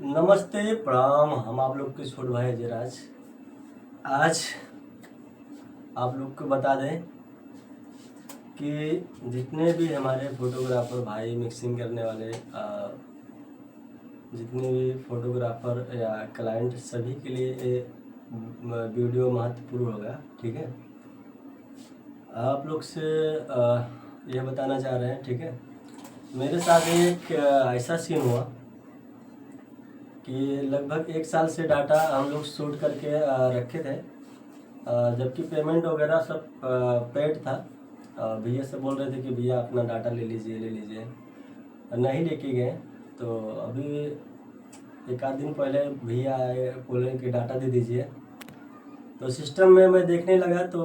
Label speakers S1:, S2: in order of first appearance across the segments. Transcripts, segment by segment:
S1: नमस्ते प्रणाम। हम आप लोग के छोटे भाई अजयराज। आज आप लोग को बता दें कि जितने भी हमारे फोटोग्राफर भाई मिक्सिंग करने वाले जितने भी फोटोग्राफर या क्लाइंट सभी के लिए ये वीडियो महत्वपूर्ण होगा। ठीक है, आप लोग से यह बताना चाह रहे हैं। ठीक है, मेरे साथ एक ऐसा सीन हुआ कि लगभग 1 साल से डाटा हम लोग शूट करके रखे थे, जबकि पेमेंट वगैरह सब पेड था। भैया से बोल रहे थे कि भैया अपना डाटा ले लीजिए, नहीं लेके गए। तो अभी एक आध दिन पहले भैया आए, बोले कि डाटा दे दीजिए। तो सिस्टम में मैं देखने लगा तो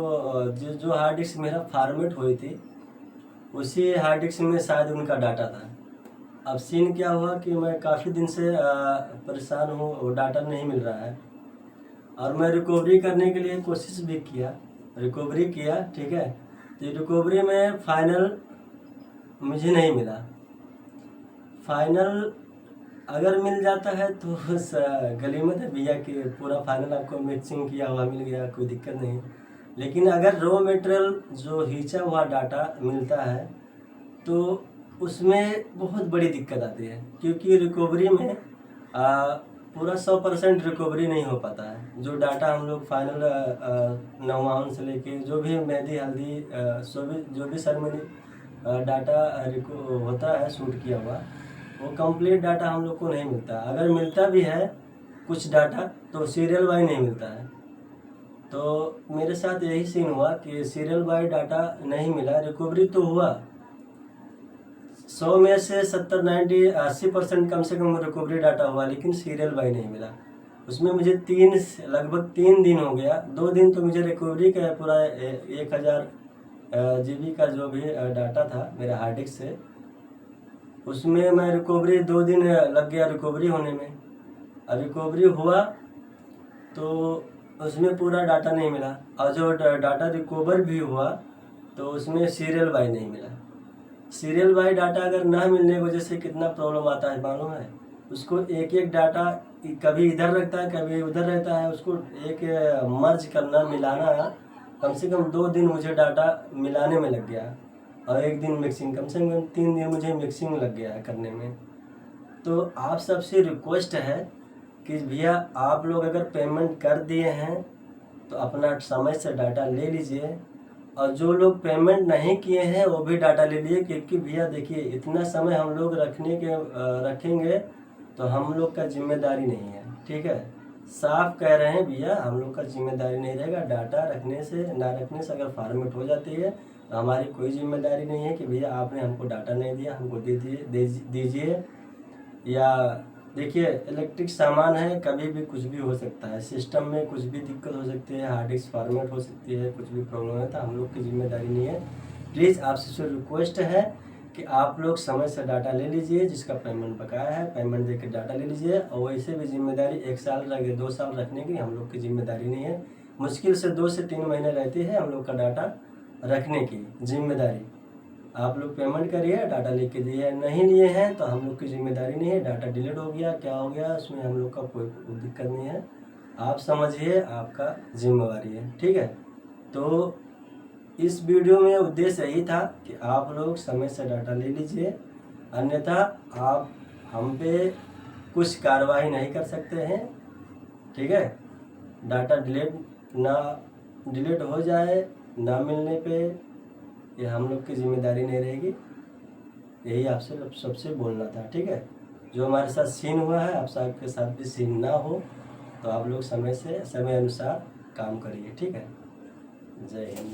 S1: जो हार्ड डिस्क मेरा फॉर्मेट हुई थी उसी हार्ड डिस्क में शायद उनका डाटा था। अब सीन क्या हुआ कि मैं काफ़ी दिन से परेशान हूँ, वो डाटा नहीं मिल रहा है और मैं रिकवरी करने के लिए कोशिश भी किया, रिकवरी किया। ठीक है, तो रिकवरी में फाइनल मुझे नहीं मिला। फाइनल अगर मिल जाता है तो गनीमत है भैया कि पूरा फाइनल आपको मिक्सिंग किया हुआ मिल गया, कोई दिक्कत नहीं। लेकिन अगर रॉ मटेरियल जो खींचा हुआ डाटा मिलता है तो उसमें बहुत बड़ी दिक्कत आती है, क्योंकि रिकवरी में पूरा 100% रिकवरी नहीं हो पाता है। जो डाटा हम लोग फाइनल नौवान से लेके जो भी मेहंदी हल्दी जो भी सेरेमनी डाटा होता है शूट किया हुआ, वो कंप्लीट डाटा हम लोग को नहीं मिलता। अगर मिलता भी है कुछ डाटा तो सीरियल वाइज नहीं मिलता है। तो मेरे साथ यही सीन हुआ कि सीरियल वाइज डाटा नहीं मिला। रिकवरी तो हुआ 100 में से 70 90 80% कम से कम रिकवरी डाटा हुआ, लेकिन सीरियल बाई नहीं मिला। उसमें मुझे लगभग 3 दिन हो गया। 2 दिन तो मुझे रिकवरी का पूरा 1000 GB का जो भी डाटा था मेरे हार्ड डिस्क से, उसमें मैं रिकवरी 2 दिन लग गया रिकवरी होने में। और रिकवरी हुआ तो उसमें पूरा डाटा नहीं मिला, और जो डाटा रिकवर भी हुआ तो उसमें सीरियल बाई नहीं मिला। सीरियल बाई डाटा अगर ना मिलने की वजह से कितना प्रॉब्लम आता है मालूम है? उसको एक एक डाटा कभी इधर रहता है कभी उधर रहता है, उसको एक मर्ज करना मिलाना कम से कम 2 दिन मुझे डाटा मिलाने में लग गया, और 1 दिन मिक्सिंग, कम से कम 3 दिन मुझे मिक्सिंग लग गया है करने में। तो आप सबसे रिक्वेस्ट है कि भैया आप लोग अगर पेमेंट कर दिए हैं तो अपना समय से डाटा ले लीजिए, और जो लोग पेमेंट नहीं किए हैं वो भी डाटा ले लिए। क्योंकि भैया देखिए, इतना समय हम लोग रखेंगे तो हम लोग का जिम्मेदारी नहीं है। ठीक है, साफ कह रहे हैं भैया, हम लोग का जिम्मेदारी नहीं रहेगा। डाटा रखने से ना रखने से अगर फॉर्मेट हो जाती है तो हमारी कोई जिम्मेदारी नहीं है कि भैया आपने हमको डाटा नहीं दिया, हमको दीजिए। या देखिए, इलेक्ट्रिक सामान है, कभी भी कुछ भी हो सकता है, सिस्टम में कुछ भी दिक्कत हो सकती है, हार्ड डिस्क फॉर्मेट हो सकती है, कुछ भी प्रॉब्लम है तो हम लोग की जिम्मेदारी नहीं है। प्लीज़ आपसे रिक्वेस्ट है कि आप लोग समय से डाटा ले लीजिए। जिसका पेमेंट बकाया है पेमेंट देकर डाटा ले लीजिए। और वैसे भी जिम्मेदारी 1 साल 2 साल रखने की हम लोग की जिम्मेदारी नहीं है। मुश्किल से 2 से 3 महीने रहती है हम लोग का डाटा रखने की जिम्मेदारी। आप लोग पेमेंट करिए, डाटा लेके दिए, नहीं लिए हैं तो हम लोग की जिम्मेदारी नहीं है। डाटा डिलीट हो गया क्या हो गया उसमें हम लोग का कोई दिक्कत नहीं है। आप समझिए, आपका जिम्मेवारी है। ठीक है, तो इस वीडियो में उद्देश्य यही था कि आप लोग समय से डाटा ले लीजिए, अन्यथा आप हम पे कुछ कार्रवाई नहीं कर सकते हैं। ठीक है, डाटा डिलीट हो जाए ना मिलने पे ये हम लोग की जिम्मेदारी नहीं रहेगी। यही आपसे सबसे बोलना था। ठीक है, जो हमारे साथ सीन हुआ है आप सबके साथ भी सीन ना हो, तो आप लोग समय अनुसार काम करिए। ठीक है, जय हिंद।